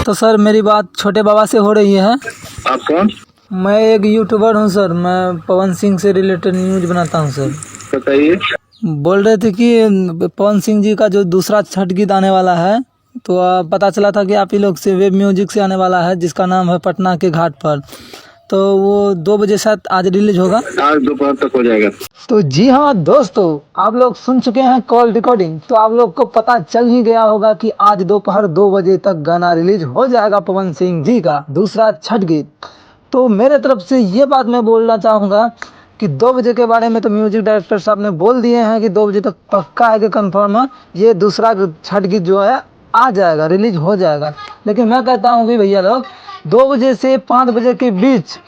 तो सर मेरी बात छोटे बाबा से हो रही है। आप कौन? मैं एक यूट्यूबर हूँ सर, मैं पवन सिंह से रिलेटेड न्यूज बनाता हूँ सर। बताइए। बोल रहे थे कि पवन सिंह जी का जो दूसरा छठ गीत आने वाला है, तो पता चला था कि आप ही लोग से वेब म्यूजिक से आने वाला है, जिसका नाम है पटना के घाट पर। तो वो 2 बजे शायद आज रिलीज होगा। आज दोपहर तक हो जाएगा। तो जी हाँ दोस्तों, आप लोग सुन चुके हैं कॉल रिकॉर्डिंग, तो आप लोग को पता चल ही गया होगा कि आज दोपहर 2 बजे तक गाना रिलीज हो जाएगा पवन सिंह जी का दूसरा छठ गीत। तो मेरे तरफ से ये बात मैं बोलना चाहूँगा कि 2 बजे के बारे में तो म्यूजिक डायरेक्टर साहब ने बोल दिए हैं कि 2 बजे तक पक्का है कि कन्फर्म है, ये दूसरा छठ गीत जो है आ जाएगा, रिलीज हो जाएगा। लेकिन मैं कहता हूँ कि भैया लोग 2 बजे से 5 बजे के बीच,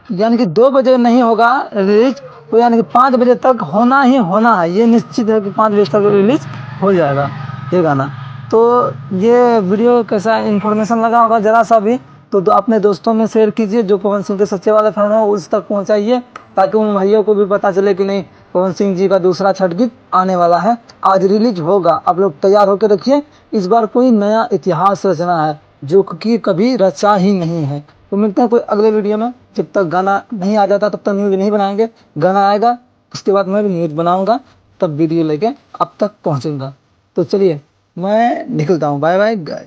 यानी कि 2 बजे नहीं होगा रिलीज, तो यानी कि 5 बजे तक होना ही होना है, ये निश्चित है कि 5 बजे तक रिलीज हो जाएगा ये गाना। तो ये वीडियो कैसा इन्फॉर्मेशन लगा होगा ज़रा सा भी, तो अपने दोस्तों में शेयर कीजिए, जो पवन सिंह के सच्चे वाले फैन हो उस तक पहुंचाइए, ताकि उन भाइयों को भी पता चले कि नहीं, पवन सिंह जी का दूसरा छठ गीत आने वाला है, आज रिलीज होगा। आप लोग तैयार होकर रखिए, इस बार कोई नया इतिहास रचना है जो कि कभी रचा ही नहीं है। तो मिलते हैं कोई अगले वीडियो में। जब तक गाना नहीं आ जाता तब तक न्यूज़ नहीं बनाएंगे, गाना आएगा उसके बाद मैं भी न्यूज़ बनाऊंगा, तब वीडियो लेके आप तक पहुंचूंगा। तो चलिए मैं निकलता हूँ, बाय बाय गाइस।